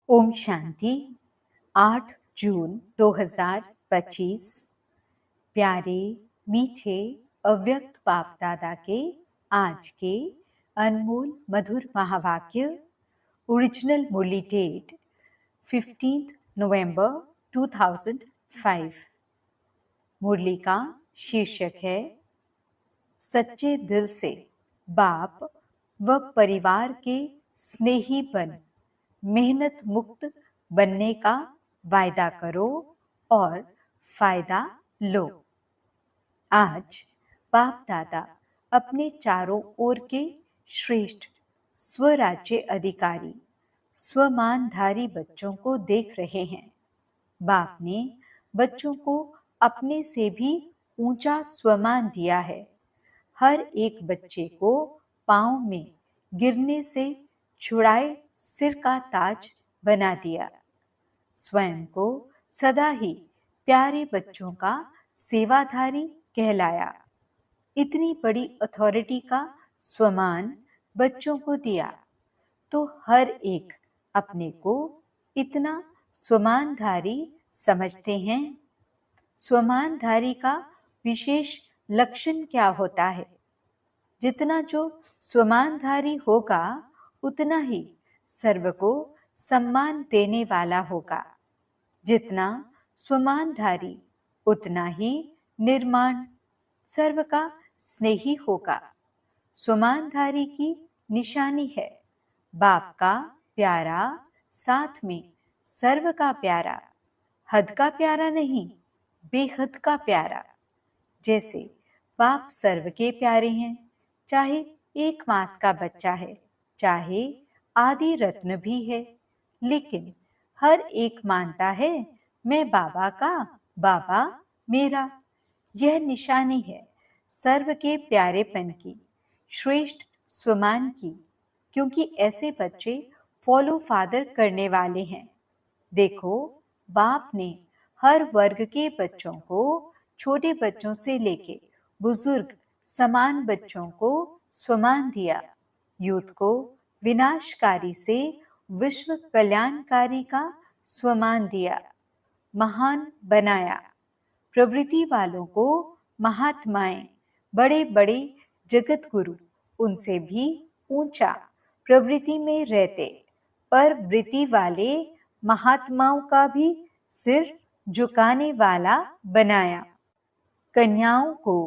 ओम शांति। 8 जून 2025। प्यारे मीठे अव्यक्त बाप दादा के आज के अनमोल मधुर महावाक्य। ओरिजिनल मुरली डेट 15 नवंबर 2005। मुरली का शीर्षक है सच्चे दिल से बाप व परिवार के स्नेही बन मेहनत मुक्त बनने का वायदा करो और फायदा लो। आज बाप दादा अपने चारों ओर के श्रेष्ठ स्वराज्य अधिकारी स्वमानधारी बच्चों को देख रहे हैं। बाप ने बच्चों को अपने से भी ऊंचा स्वमान दिया है। हर एक बच्चे को पांव में गिरने से छुड़ाए सिर का ताज बना दिया। स्वयं को सदा ही प्यारे बच्चों का सेवाधारी कहलाया। इतनी बड़ी अथॉरिटी का स्वमान बच्चों को दिया तो हर एक अपने को इतना स्वमानधारी समझते हैं। स्वमानधारी का विशेष लक्षण क्या होता है? जितना जो स्वमानधारी होगा उतना ही सर्व को सम्मान देने वाला होगा। जितना स्वमानधारी उतना ही निर्माण सर्व का स्नेही होगा। स्वमानधारी की निशानी है बाप का प्यारा, साथ में सर्व का प्यारा। हद का प्यारा नहीं, बेहद का प्यारा। जैसे बाप सर्व के प्यारे हैं, चाहे 1 मास का बच्चा है, चाहे आदि रत्न भी है, लेकिन हर एक मानता है मैं बाबा का, बाबा मेरा। यह निशानी है सर्व के प्यारेपन की, श्रेष्ठ स्वमान की, क्योंकि ऐसे बच्चे फॉलो फादर करने वाले हैं। देखो, बाप ने हर वर्ग के बच्चों को, छोटे बच्चों से लेके बुजुर्ग समान बच्चों को स्वमान दिया। यूथ को विनाशकारी से विश्व कल्याणकारी का स्वमान दिया, महान बनाया। प्रवृत्ति वालों को महात्माएं, बड़े बड़े जगत गुरु उनसे भी ऊंचा प्रवृत्ति में रहते, पर वृत्ति वाले महात्माओं का भी सिर झुकाने वाला बनाया। कन्याओं को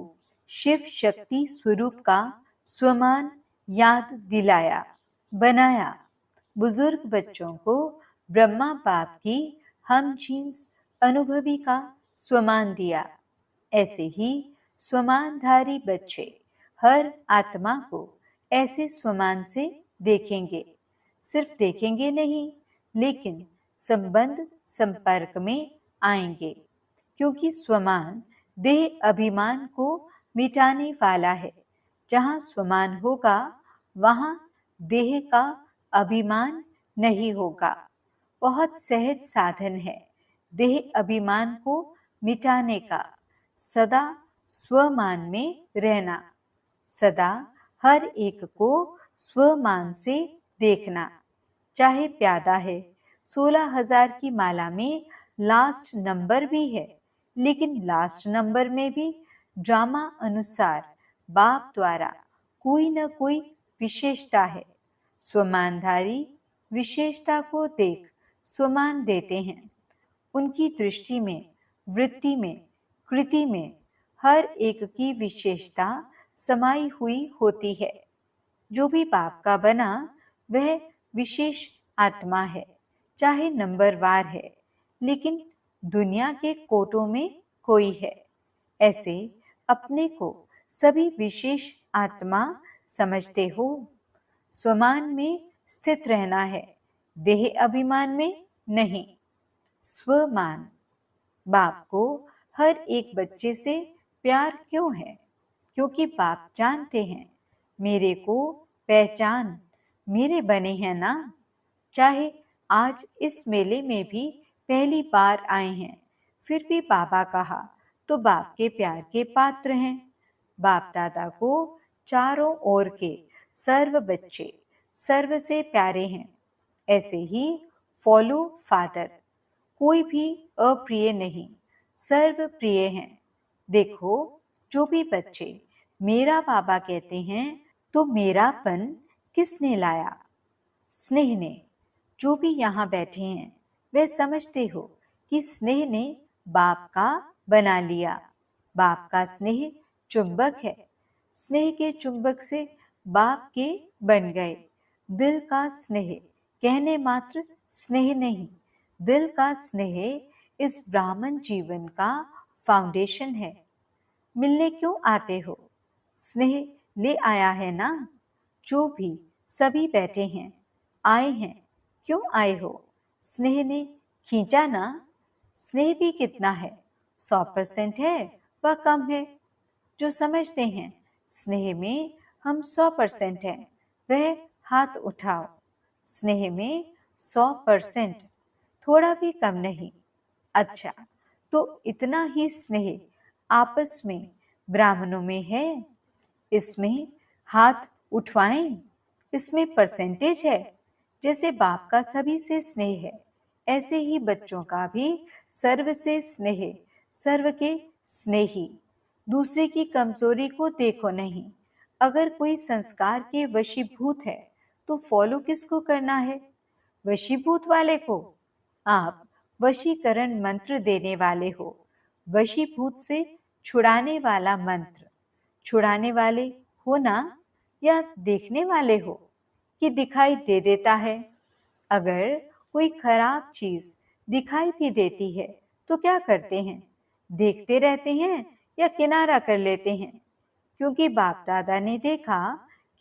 शिव शक्ति स्वरूप का स्वमान याद दिलाया, बनाया। बुजुर्ग बच्चों को ब्रह्मा बाप की हम जीन्स अनुभवी का स्वमान दिया। ऐसे ही स्वमानधारी बच्चे हर आत्मा को ऐसे स्वमान से देखेंगे। सिर्फ देखेंगे नहीं, लेकिन संबंध संपर्क में आएंगे, क्योंकि स्वमान देह अभिमान को मिटाने वाला है। जहाँ स्वमान होगा वहाँ देह का अभिमान नहीं होगा। बहुत सहज साधन है देह अभिमान को मिटाने का। सदा स्वमान में रहना, सदा हर एक को स्वमान से देखना। चाहे प्यादा है, 16,000 की माला में लास्ट नंबर भी है, लेकिन लास्ट नंबर में भी ड्रामा अनुसार बाप द्वारा कोई न कोई विशेषता है। स्वमानधारी विशेषता को देख स्वमान देते हैं। उनकी दृष्टि में, वृत्ति में, कृति में हर एक की विशेषता समाई हुई होती है। जो भी बाप का बना वह विशेष आत्मा है, चाहे नंबरवार है, लेकिन दुनिया के कोटों में कोई है। ऐसे अपने को सभी विशेष आत्मा समझते हो। स्वमान में स्थित रहना है, देह अभिमान में नहीं। स्वमान। बाप को हर एक बच्चे से प्यार क्यों है? क्योंकि बाप जानते हैं मेरे को पहचान मेरे बने हैं ना। चाहे आज इस मेले में भी पहली बार आए हैं, फिर भी बाबा कहा तो बाप के प्यार के पात्र हैं। बाप दादा को चारों ओर के सर्व बच्चे सर्व से प्यारे हैं। ऐसे ही फॉलो फादर। कोई भी अप्रिय नहीं, सर्व प्रिय हैं। देखो, जो भी बच्चे मेरा बाबा कहते हैं तो मेरापन किसने लाया? स्नेह ने। जो भी यहाँ बैठे हैं वे समझते हो कि स्नेह ने बाप का बना लिया। बाप का स्नेह चुंबक है। स्नेह के चुंबक से बाप के बन गए। दिल का स्नेह कहने मात्र स्नेह नहीं, दिल का स्नेह इस ब्राह्मण जीवन का फाउंडेशन है। मिलने क्यों आते हो? स्नेह ले आया है ना। जो भी सभी बैठे हैं, आए हैं। क्यों आए हो? स्नेह ने खींचा ना। स्नेह भी कितना है? 100% है व कम है। जो समझते हैं स्नेह में हम 100% हैं, वह हाथ उठाओ। स्नेह में 100%, थोड़ा भी कम नहीं। अच्छा, तो इतना ही स्नेह आपस में ब्राह्मणों में है। इसमें हाथ उठवाएं। इसमें परसेंटेज है। जैसे बाप का सभी से स्नेह है, ऐसे ही बच्चों का भी सर्व से स्नेह, सर्व के स्नेही। दूसरे की कमजोरी को देखो नहीं। अगर कोई संस्कार के वशीभूत है तो फॉलो किसको करना है? वशीभूत वाले को। आप वशीकरण मंत्र देने वाले हो। वशीभूत से छुड़ाने वाला मंत्र। छुड़ाने वाले हो ना, या देखने वाले हो कि दिखाई दे देता है? अगर कोई खराब चीज दिखाई भी देती है तो क्या करते हैं? देखते रहते हैं या किनारा कर लेते हैं? क्योंकि बाप दादा ने देखा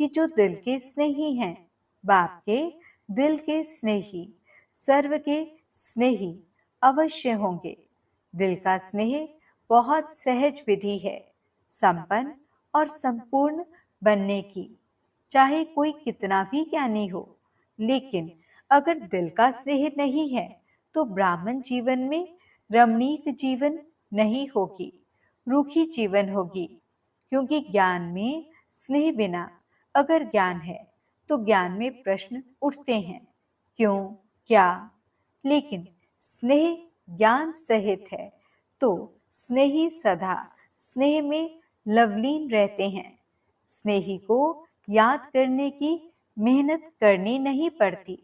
कि जो दिल के स्नेही हैं, बाप के दिल के स्नेही, सर्व के स्नेही अवश्य होंगे। दिल का स्नेह बहुत सहज विधि है संपन्न और संपूर्ण बनने की। चाहे कोई कितना भी ज्ञानी हो, लेकिन अगर दिल का स्नेह नहीं है तो ब्राह्मण जीवन में रमणीक जीवन नहीं होगी, रूखी जीवन होगी। क्योंकि ज्ञान में स्नेह बिना अगर ज्ञान है तो ज्ञान में प्रश्न उठते हैं, क्यों, क्या? लेकिन स्नेह ज्ञान सहित है तो स्नेही सदा स्नेह में लवलीन रहते हैं। स्नेही को याद करने की मेहनत करनी नहीं पड़ती।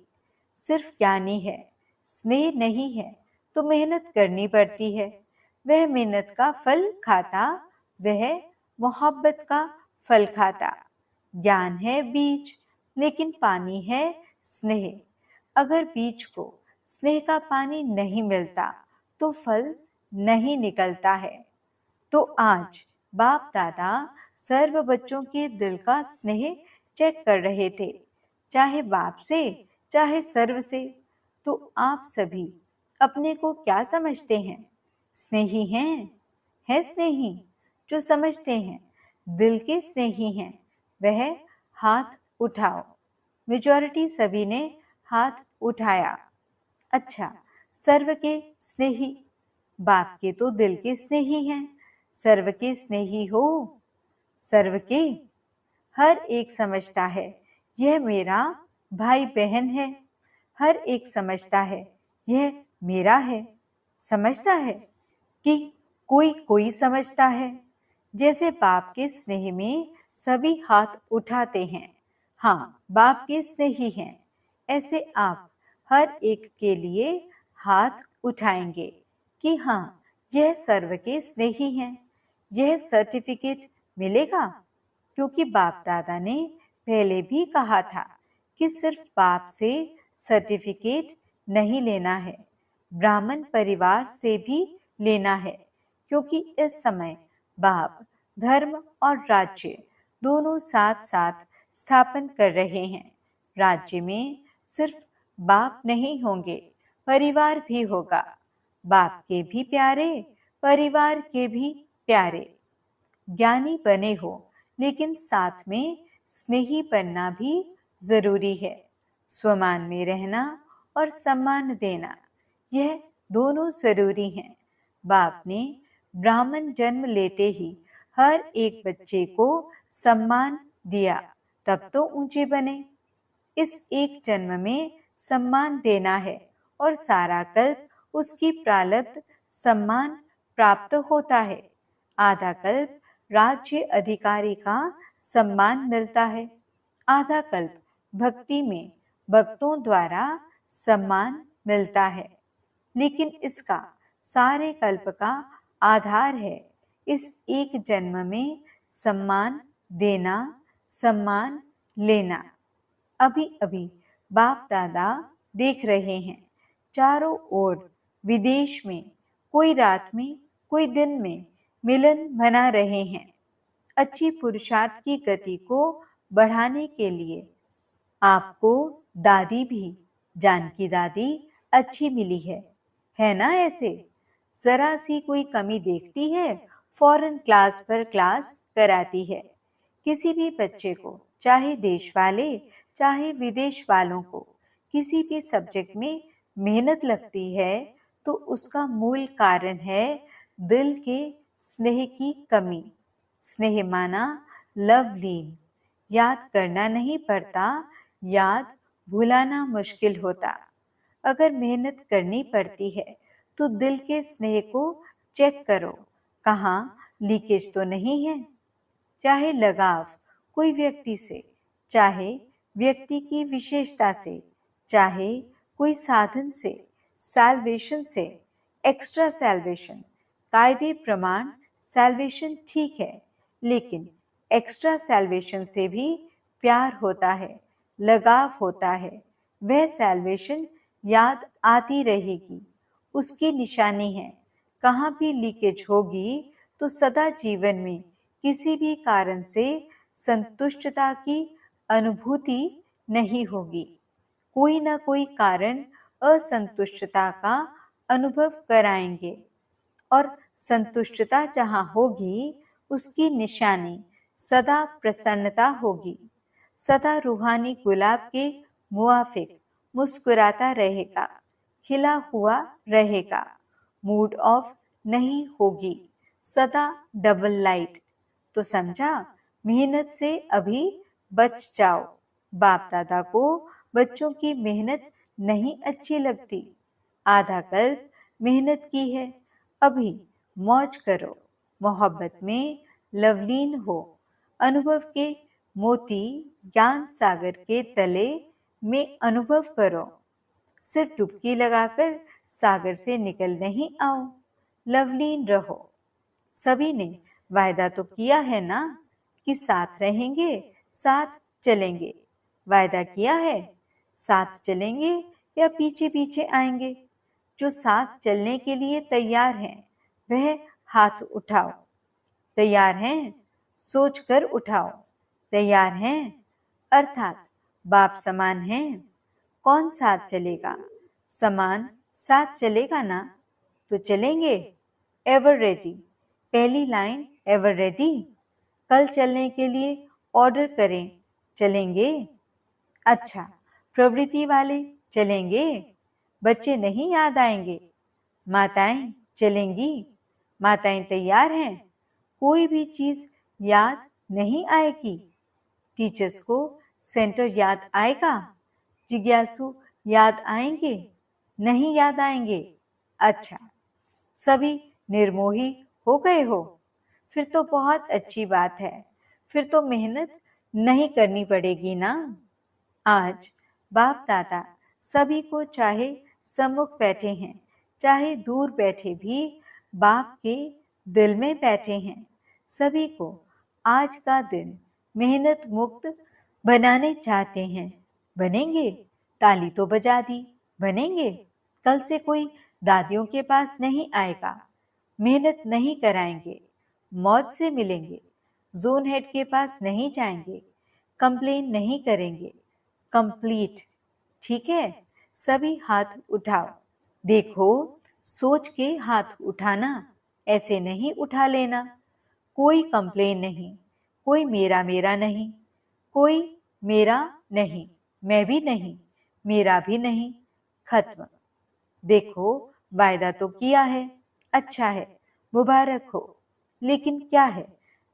सिर्फ ज्ञानी है, स्नेह नहीं है तो मेहनत करनी पड़ती है। वह मेहनत का फल खाता, वह मोहब्बत का फल खाता। ज्ञान है बीज, लेकिन पानी है स्नेह। अगर बीज को स्नेह का पानी नहीं मिलता तो फल नहीं निकलता है। तो आज बाप दादा सर्व बच्चों के दिल का स्नेह चेक कर रहे थे, चाहे बाप से चाहे सर्व से। तो आप सभी अपने को क्या समझते हैं? स्नेही हैं? है स्नेही? जो समझते हैं दिल के स्नेही हैं वह हाथ उठाओ। मेजॉरिटी सभी ने हाथ उठाया। अच्छा, सर्व के स्नेही, बाप के तो दिल के स्नेही हैं। सर्व के स्नेही हो? सर्व के हर एक समझता है यह मेरा भाई बहन है। हर एक समझता है यह मेरा है। समझता है कि कोई कोई समझता है। जैसे बाप के स्नेह में सभी हाथ उठाते हैं, हाँ बाप के स्नेही हैं, ऐसे आप हर एक के लिए हाथ उठाएंगे कि हाँ यह सर्व के स्नेही हैं। यह सर्टिफिकेट मिलेगा, क्योंकि बाप दादा ने पहले भी कहा था कि सिर्फ बाप से सर्टिफिकेट नहीं लेना है, ब्राह्मण परिवार से भी लेना है। क्योंकि इस समय बाप धर्म और राज्य दोनों साथ साथ स्थापन कर रहे हैं। राज्य में सिर्फ बाप नहीं होंगे, परिवार भी होगा। बाप के भी प्यारे, परिवार के भी प्यारे। ज्ञानी बने हो, लेकिन साथ में स्नेही बनना भी जरूरी है। स्वमान में रहना और सम्मान देना, यह दोनों जरूरी हैं। बाप ने ब्राह्मण जन्म लेते ही हर एक बच्चे को सम्मान दिया, तब तो ऊंचे बने। इस एक जन्म में सम्मान देना है और सारा कल्प उसकी प्रारब्ध सम्मान प्राप्त होता है। आधा कल्प राज्य अधिकारी का सम्मान मिलता है। आधा कल्प भक्ति में भक्तों द्वारा सम्मान मिलता है। लेकिन इसका सारे कल्प का आधार है इस एक जन्म में सम्मान देना, सम्मान लेना। अभी अभी बाप दादा देख रहे हैं, चारों ओर विदेश में कोई रात में कोई दिन में मिलन मना रहे हैं। अच्छी पुरुषार्थ की गति को बढ़ाने के लिए आपको दादी भी, जानकी दादी अच्छी मिली है ना? ऐसे जरा सी कोई कमी देखती है, फौरन क्लास पर क्लास कराती है। किसी भी बच्चे को, चाहे देश वाले चाहे विदेश वालों को, किसी भी सब्जेक्ट में मेहनत लगती है तो उसका मूल कारण है दिल के स्नेह की कमी। स्नेह माना लवलीन, याद करना नहीं पड़ता, याद भुलाना मुश्किल होता। अगर मेहनत करनी पड़ती है तो दिल के स्नेह को चेक करो, कहाँ लीकेज तो नहीं है। चाहे लगाव कोई व्यक्ति से, चाहे व्यक्ति की विशेषता से, चाहे कोई साधन से, सैल्वेशन से, एक्स्ट्रा सैल्वेशन, कायदे प्रमाण सैल्वेशन ठीक है, लेकिन एक्स्ट्रा सैल्वेशन से भी प्यार होता है, लगाव होता है। वह सैल्वेशन याद आती रहेगी, उसकी निशानी है। कहाँ भी लीकेज होगी तो सदा जीवन में किसी भी कारण से संतुष्टता की अनुभूति नहीं होगी। कोई ना कोई कारण असंतुष्टता का अनुभव कराएंगे, और संतुष्टता जहाँ होगी उसकी निशानी सदा प्रसन्नता होगी। सदा रूहानी गुलाब के मुआफिक मुस्कुराता रहेगा, खिला हुआ रहेगा, मूड ऑफ नहीं होगी, सदा डबल लाइट। तो समझा, मेहनत से अभी बच जाओ। बाप दादा को बच्चों की मेहनत नहीं अच्छी लगती। आधा कल्प मेहनत की है, अभी मौज करो, मोहब्बत में लवलीन हो, अनुभव के मोती ज्ञान सागर के तले में अनुभव करो। सिर्फ डुबकी लगाकर सागर से निकल नहीं आओ, लवलीन रहो। सभी ने वायदा तो किया है ना कि साथ रहेंगे, साथ चलेंगे। वायदा किया है, साथ चलेंगे या पीछे पीछे आएंगे? जो साथ चलने के लिए तैयार हैं वह हाथ उठाओ। तैयार हैं? सोच कर उठाओ। तैयार हैं अर्थात बाप समान हैं। कौन साथ चलेगा? समान साथ चलेगा ना? तो चलेंगे। एवर रेडी, पहली लाइन एवर रेडी। कल चलने के लिए ऑर्डर करें, चलेंगे? अच्छा, प्रवृत्ति वाले चलेंगे? बच्चे नहीं याद आएंगे? माताएं चलेंगी? माताएं तैयार हैं? कोई भी चीज याद नहीं आएगी। टीचर्स को सेंटर याद आएगा? जिज्ञासु याद आएंगे? नहीं याद आएंगे? अच्छा, सभी निर्मोही हो गए हो? फिर तो बहुत अच्छी बात है, फिर तो मेहनत नहीं करनी पड़ेगी ना। आज बाप दादा सभी को, चाहे सम्मुख बैठे हैं चाहे दूर बैठे भी, बाप के दिल में बैठे हैं। सभी को आज का दिन मेहनत मुक्त बनाने चाहते हैं। बनेंगे? ताली तो बजा दी, बनेंगे? कल से कोई दादियों के पास नहीं आएगा, मेहनत नहीं कराएंगे, मौत से मिलेंगे, जोन हेड के पास नहीं जाएंगे, कंप्लेन नहीं करेंगे, कंप्लीट। ठीक है? सभी हाथ उठाओ। देखो, सोच के हाथ उठाना, ऐसे नहीं उठा लेना। कोई कंप्लेन नहीं, कोई मेरा मेरा नहीं, कोई मेरा नहीं, मैं भी नहीं, मेरा भी नहीं, खत्म। देखो, वायदा तो किया है, अच्छा है, मुबारक हो। लेकिन क्या है,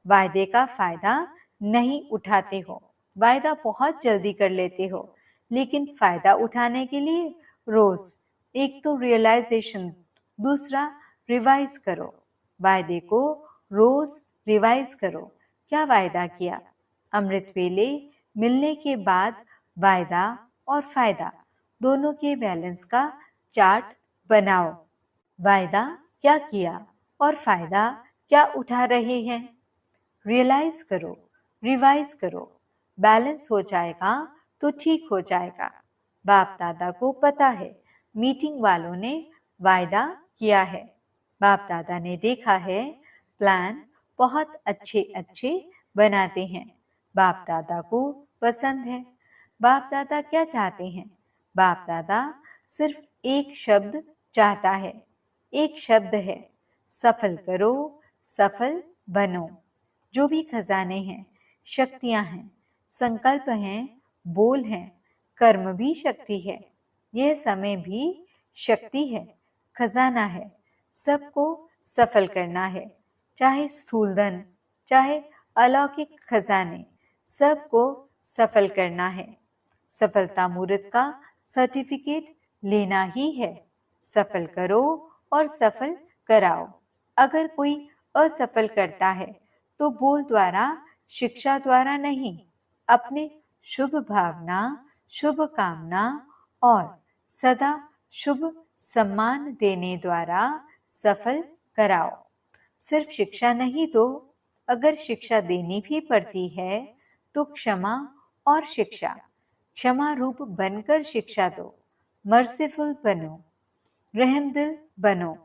वायदे का फायदा नहीं उठाते हो। वायदा बहुत जल्दी कर लेते हो, लेकिन फायदा उठाने के लिए रोज एक तो रियलाइजेशन, दूसरा रिवाइज करो। वायदे को रोज रिवाइज करो। क्या वायदा किया? अमृत वेले मिलने के बाद वायदा और फायदा दोनों के बैलेंस का चार्ट बनाओ। वायदा क्या किया और फायदा क्या उठा रहे हैं? रियलाइज करो, रिवाइज करो। बैलेंस हो जाएगा तो ठीक हो जाएगा। बाप दादा को पता है मीटिंग वालों ने वायदा किया है। बाप दादा ने देखा है प्लान बहुत अच्छे अच्छे बनाते हैं। बाप दादा को पसंद है। बाप दादा क्या चाहते हैं? बाप दादा सिर्फ एक शब्द चाहता है। एक शब्द है, सफल करो, सफल बनो। जो भी खजाने हैं, शक्तियां हैं, संकल्प हैं, बोल हैं, कर्म भी शक्ति है। यह समय भी शक्ति है, खजाना है। सबको सफल करना है, चाहे स्थूल धन, चाहे अलौकिक खजाने, सबको सफल करना है। सफलता मुहूर्त का सर्टिफिकेट लेना ही है। सफल करो और सफल कराओ। अगर कोई असफल करता है तो बोल द्वारा, शिक्षा द्वारा नहीं, अपने शुभ भावना, शुभ कामना और सदा शुभ सम्मान देने द्वारा सफल कराओ। सिर्फ शिक्षा नहीं दो, अगर शिक्षा देनी भी पड़ती है तो क्षमा और शिक्षा, क्षमा रूप बनकर शिक्षा दो। मर्सीफुल बनो, रहमदिल बनो।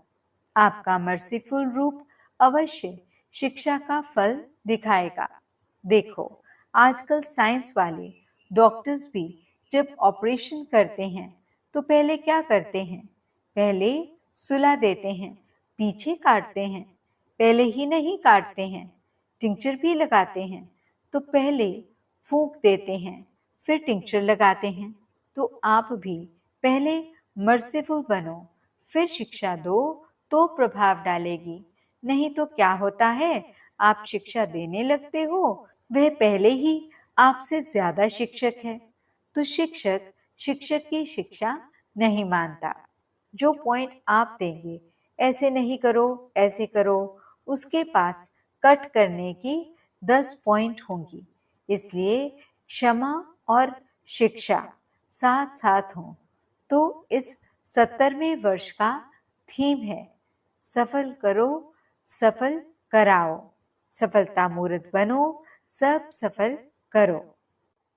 आपका मर्सीफुल रूप अवश्य शिक्षा का फल दिखाएगा। देखो, आजकल साइंस वाले डॉक्टर्स भी जब ऑपरेशन करते हैं तो पहले क्या करते हैं? पहले सुला देते हैं, पीछे काटते हैं। पहले ही नहीं काटते हैं, टिंचर भी लगाते हैं। तो पहले फूंक देते हैं, फिर टिंचर लगाते हैं। तो आप भी पहले मर्सीफुल बनो, फिर शिक्षा दो तो प्रभाव डालेगी। नहीं तो क्या होता है, आप शिक्षा देने लगते हो, वह पहले ही आपसे ज्यादा शिक्षक है। तो शिक्षक शिक्षक की शिक्षा नहीं मानता। जो पॉइंट आप देंगे, ऐसे नहीं करो, ऐसे करो, उसके पास कट करने की 10 पॉइंट होंगी। इसलिए क्षमा और शिक्षा साथ साथ हों। तो इस 70वें वर्ष का थीम है, सफल करो, सफल कराओ। सफलता मूर्त बनो, सब सफल करो।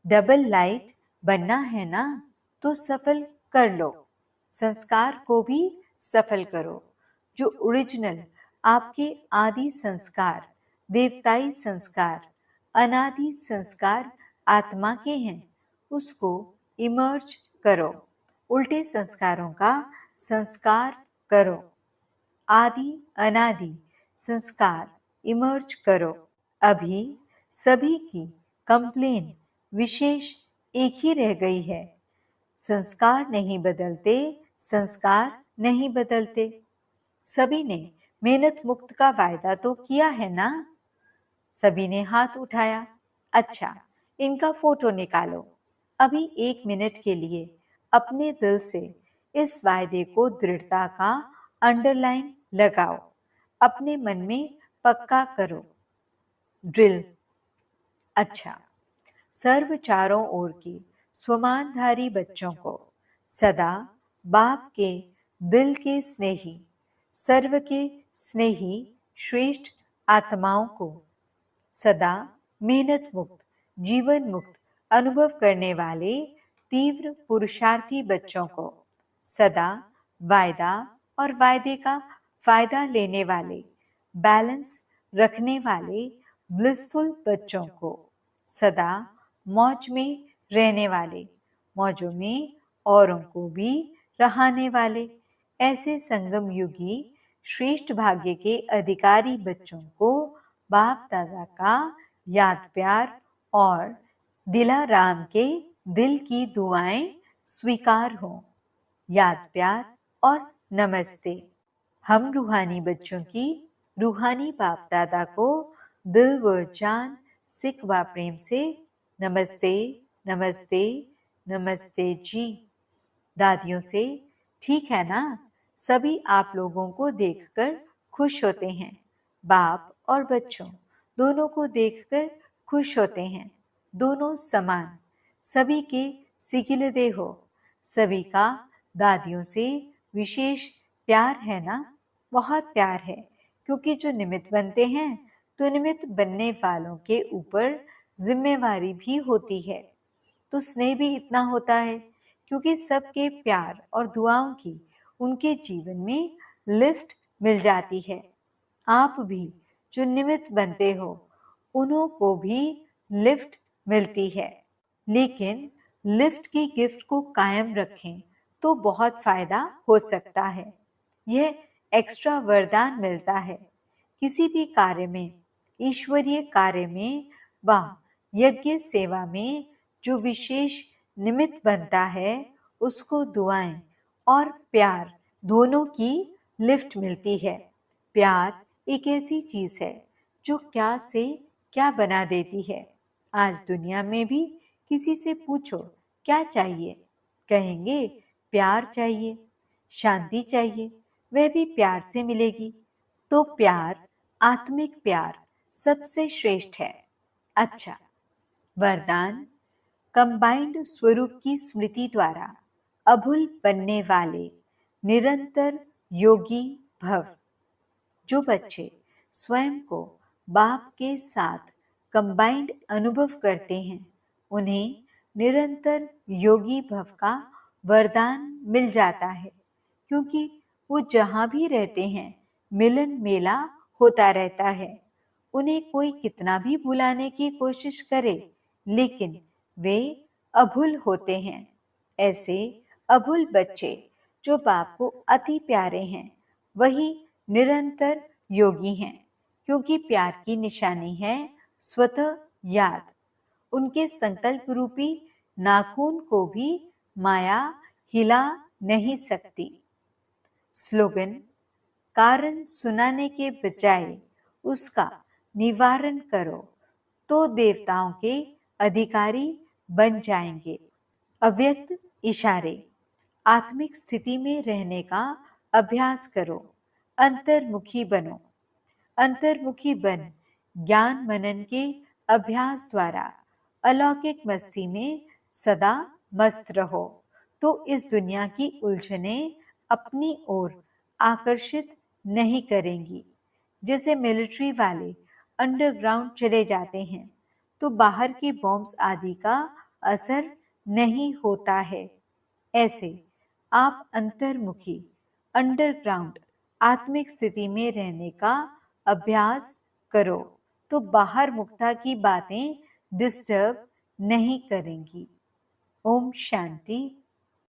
डबल लाइट बनना है ना, तो सफल कर लो। संस्कार को भी सफल करो। जो ओरिजिनल आपके आदि संस्कार, देवताई संस्कार, अनादि संस्कार आत्मा के हैं, उसको इमर्ज करो। उल्टे संस्कारों का संस्कार करो। आदि अनादि संस्कार इमर्ज करो। अभी सभी की कंप्लेन विशेष एक ही रह गई है, संस्कार नहीं बदलते, संस्कार नहीं बदलते। सभी ने मेहनत मुक्त का वायदा तो किया है ना? सभी ने हाथ उठाया। अच्छा, इनका फोटो निकालो। अभी 1 मिनट के लिए अपने दिल से इस वायदे को दृढ़ता का अंडरलाइन लगाओ। अपने मन में पक्का करो। ड्रिल। अच्छा, सर्व चारों ओर की स्वमानधारी बच्चों को सदा बाप के दिल के स्नेही, सर्व के स्नेही श्रेष्ठ आत्माओं को सदा मेहनत मुक्त, जीवन मुक्त अनुभव करने वाले तीव्र पुरुषार्थी बच्चों को सदा वायदा और वायदे का फायदा लेने वाले, बैलेंस रखने वाले ब्लिसफुल बच्चों को सदा मौज में रहने वाले, मौजों में औरों को भी रहाने वाले, ऐसे संगम युगी श्रेष्ठ भाग्य के अधिकारी बच्चों को बाप दादा का याद प्यार और दिलाराम के दिल की दुआएं स्वीकार हों। याद प्यार और नमस्ते। हम रूहानी बच्चों की रूहानी बाप दादा को दिल व जान, सिक व प्रेम से नमस्ते, नमस्ते, नमस्ते जी। दादियों से ठीक है ना? सभी आप लोगों को देखकर खुश होते हैं। बाप और बच्चों दोनों को देखकर खुश होते हैं। दोनों समान, सभी के सिगिलदे हो। सभी का दादियों से विशेष प्यार है ना? बहुत प्यार है, क्योंकि जो निमित्त बनते हैं तो निमित्त बनने वालों के ऊपर जिम्मेवारी भी होती है। तो स्नेह भी इतना होता है, क्योंकि सबके प्यार और दुआओं की उनके जीवन में लिफ्ट मिल जाती है। आप भी जो निमित्त बनते हो, उन्हों को भी लिफ्ट मिलती है। लेकिन लिफ्ट की गिफ्ट को कायम रखें तो बहुत फायदा हो सकता है। यह एक्स्ट्रा वरदान मिलता है। किसी भी कार्य में, ईश्वरीय कार्य में व यज्ञ सेवा में जो विशेष निमित्त बनता है, उसको दुआएं और प्यार दोनों की लिफ्ट मिलती है। प्यार एक ऐसी चीज है जो क्या से क्या बना देती है। आज दुनिया में भी किसी से पूछो क्या चाहिए, कहेंगे प्यार चाहिए, शांति चाहिए, वह भी प्यार से मिलेगी। तो प्यार, आत्मिक प्यार सबसे श्रेष्ठ है। अच्छा, वरदान कंबाइंड स्वरूप की स्मृति द्वारा अभुल बनने वाले निरंतर योगी भव। जो बच्चे स्वयं को बाप के साथ कंबाइंड अनुभव करते हैं, उन्हें निरंतर योगी भव का वरदान मिल जाता है, क्योंकि वो जहाँ भी रहते हैं मिलन मेला होता रहता है। उन्हें कोई कितना भी भुलाने की कोशिश करे, लेकिन वे अभुल होते हैं। ऐसे अभुल बच्चे जो बाप को अति प्यारे हैं, वही निरंतर योगी हैं, क्योंकि प्यार की निशानी है स्वतः याद। उनके संकल्प रूपी नाखून को भी माया हिला नहीं सकती। स्लोगन: कारण सुनाने के बजाय उसका निवारण करो तो देवताओं के अधिकारी बन जाएंगे। अव्यक्त इशारे: आत्मिक स्थिति में रहने का अभ्यास करो। अंतर्मुखी बनो। अंतर्मुखी बन ज्ञान मनन के अभ्यास द्वारा अलौकिक मस्ती में सदा मस्त रहो, तो इस दुनिया की उलझनें अपनी ओर आकर्षित नहीं करेंगी। जैसे मिलिट्री वाले अंडरग्राउंड चले जाते हैं तो बाहर के बॉम्ब्स आदि का असर नहीं होता है, ऐसे आप अंतर्मुखी अंडरग्राउंड आत्मिक स्थिति में रहने का अभ्यास करो, तो बाहर मुक्ता की बातें डिस्टर्ब नहीं करेंगी। ओम शांति।